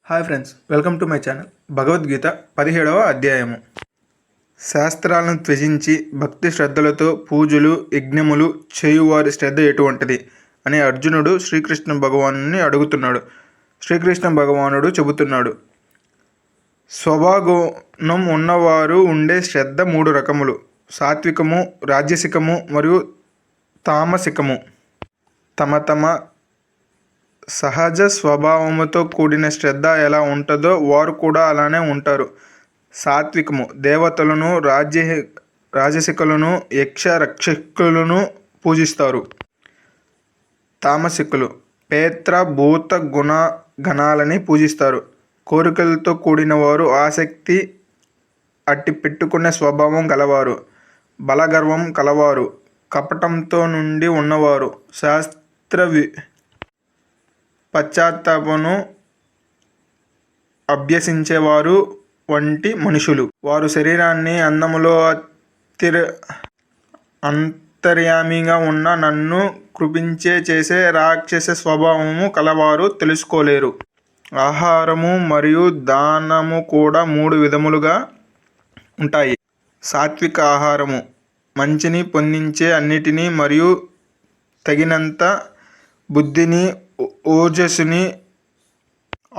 Hi friends, welcome to my channel. Bhagavad Gita 17వ అధ్యాయము. శాస్త్రాలను త్యజించి భక్తి శ్రద్ధలతో పూజలు యజ్ఞములు చేయువారి శ్రద్ధ ఎటువంటిది అని అర్జునుడు శ్రీకృష్ణ భగవానుని అడుగుతున్నాడు. శ్రీకృష్ణ భగవానుడు చెబుతున్నాడు, స్వభాగుణం ఉన్నవారు ఉండే శ్రద్ధ 3 రకములు: సాత్వికము, రాజసికము మరియు తామసికము. తమ తమ సహజ స్వభావముతో కూడిన శ్రద్ధ ఎలా ఉంటుందో వారు కూడా అలానే ఉంటారు. సాత్వికము దేవతలను, రాజసికులను, యక్ష రక్షకులను పూజిస్తారు. తామసికులు పేత్ర భూత గుణ గణాలని పూజిస్తారు. కోరికలతో కూడిన వారు, ఆసక్తి అట్టి పెట్టుకునే స్వభావం గలవారు, బలగర్వం కలవారు, కపటంతో నుండి ఉన్నవారు, శాస్త్ర పశ్చాత్తాపమును అభ్యసించేవారు వంటి మనుషులు. వారు శరీరాన్ని అందములో అంతర్యామిగా ఉన్న నన్ను కృపించే చేసే రాక్షస స్వభావము కలవారు తెలుసుకోలేరు. ఆహారము మరియు దానము కూడా 3 విధములుగా ఉంటాయి. సాత్విక ఆహారము మంచిని పొందించే అన్నిటినీ మరియు తగినంత బుద్ధిని, ఓజస్సుని,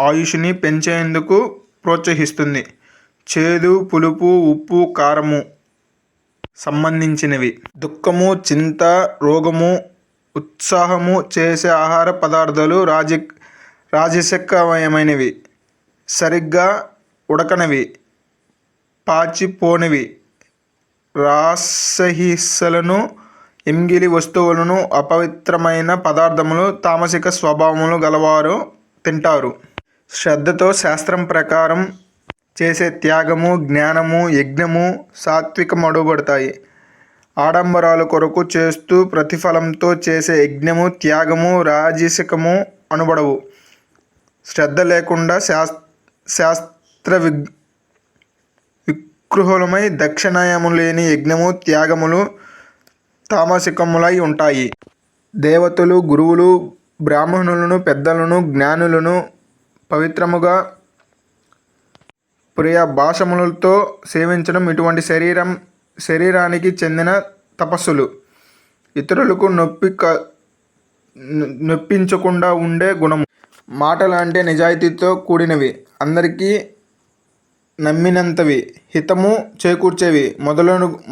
ఆయుష్ని పెంచేందుకు ప్రోత్సహిస్తుంది. చేదు, పులుపు, ఉప్పు, కారము సంబంధించినవి. దుఃఖము, చింత, రోగము, ఉత్సాహము చేసే ఆహార పదార్థాలు రాజసికమైనవి. సరిగ్గా ఉడకనివి, పాచిపోనివి, రాసహిస్సలను, ఎంగిలి వస్తువులను, అపవిత్రమైన పదార్థములు తామసిక స్వభావములు గలవారు తింటారు. శ్రద్ధతో శాస్త్రం ప్రకారం చేసే త్యాగము, జ్ఞానము, యజ్ఞము సాత్వికమనబడతాయి. ఆడంబరాల కొరకు చేస్తూ ప్రతిఫలంతో చేసే యజ్ఞము, త్యాగము రాజసికము అనబడవు. శ్రద్ధ లేకుండా శాస్త్ర వికృహులమై దక్షిణాయము లేని యజ్ఞము, త్యాగములు తామసికములై ఉంటాయి. దేవతలు, గురువులు, బ్రాహ్మణులను, పెద్దలను, జ్ఞానులను పవిత్రముగా ప్రియ భాషములతో సేవించడం ఇటువంటి శరీరానికి చెందిన తపస్సులు. ఇతరులకు నొప్పించకుండా ఉండే గుణము. మాటలు అంటే నిజాయితీతో కూడినవి, అందరికీ నమ్మినంతవి, హితము చేకూర్చేవి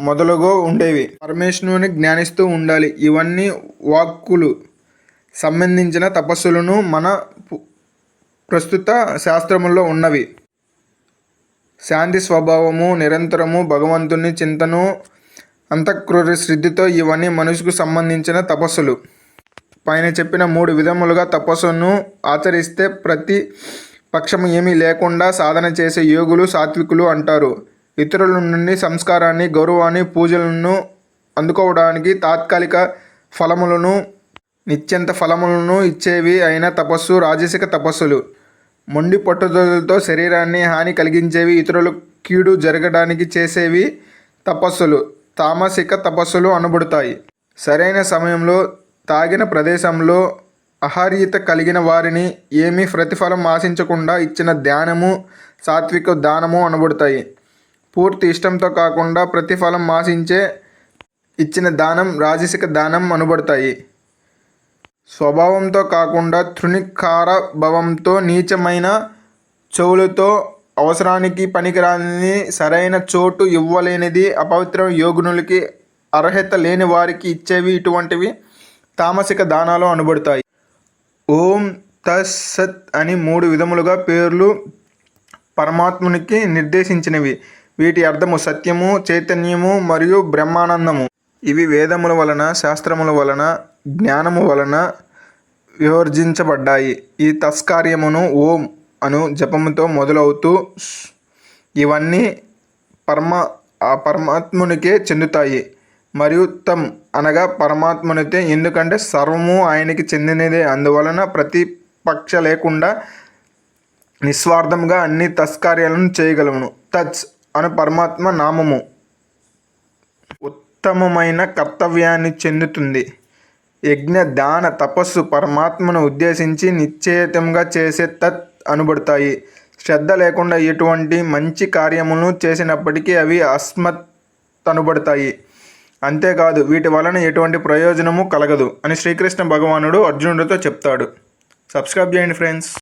మొదలుగా ఉండేవి. పరమేశ్వరుని జ్ఞానిస్తూ ఉండాలి. ఇవన్నీ వాక్కులు సంబంధించిన తపస్సులను మన ప్రస్తుత శాస్త్రములో ఉన్నవి. శాంతి స్వభావము, నిరంతరము భగవంతుని చింతను, అంతఃకరణ శుద్ధితో ఇవన్నీ మనసుకు సంబంధించిన తపస్సులు. పైన చెప్పిన 3 విధములుగా తపస్సును ఆచరిస్తే ప్రతి పక్షము ఏమీ లేకుండా సాధన చేసే యోగులు సాత్వికులు అంటారు. ఇతరుల నుండి సంస్కారాన్ని, గౌరవాన్ని, పూజలను అందుకోవడానికి తాత్కాలిక ఫలములను, నిత్యంత ఫలములను ఇచ్చేవి అయిన తపస్సు రాజసిక తపస్సులు. మొండి పట్టుదలతో శరీరాన్ని హాని కలిగించేవి, ఇతరులకు కీడు జరగడానికి చేసేవి తపస్సులు తామసిక తపస్సులు అనబడతాయి. సరైన సమయంలో, తాగిన ప్రదేశంలో, అహర్యత కలిగిన వారిని ఏమీ ప్రతిఫలం ఆశించకుండా ఇచ్చిన ధ్యానము సాత్విక దానము అనబడతాయి. పూర్తి ఇష్టంతో కాకుండా ప్రతిఫలం ఆశించే ఇచ్చిన దానం రాజసిక దానం అనబడతాయి. స్వభావంతో కాకుండా తృణీకార భావంతో, నీచమైన చెవులతో, అవసరానికి పనికిరాని, సరైన చోటు ఇవ్వలేనిది, అపవిత్ర యోగునులకి, అర్హత లేని వారికి ఇచ్చేవి ఇటువంటివి తామసిక దానాలు అనబడతాయి. ఓం తత్ సత్ అని 3 విధములుగా పేర్లు పరమాత్మునికి నిర్దేశించినవి. వీటి అర్థము సత్యము, చైతన్యము మరియు బ్రహ్మానందము. ఇవి వేదముల వలన, శాస్త్రముల వలన, జ్ఞానము వలన వివర్జించబడ్డాయి. ఈ తత్కార్యమును ఓం అను జపముతో మొదలవుతూ ఇవన్నీ పరమాత్మునికే చెందుతాయి. మరియు తం అనగా పరమాత్మనితే, ఎందుకంటే సర్వము ఆయనకి చెందినదే. అందువలన ప్రతిపక్ష లేకుండా నిస్వార్థంగా అన్ని తత్కార్యాలను చేయగలము. తత్ అను పరమాత్మ నామము ఉత్తమమైన కర్తవ్యాన్ని చెందుతుంది. యజ్ఞ, దాన, తపస్సు పరమాత్మను ఉద్దేశించి నిశ్చయితంగా చేసే తత్ అనబడతాయి. శ్రద్ధ లేకుండా ఎటువంటి మంచి కార్యములను చేసినప్పటికీ అవి అస్మత్ అనబడతాయి. అంతేకాదు వీటి వలన ఎటువంటి ప్రయోజనము కలగదు అని శ్రీకృష్ణ భగవానుడు అర్జునుడితో చెప్తాడు. సబ్స్క్రైబ్ చేయండి ఫ్రెండ్స్.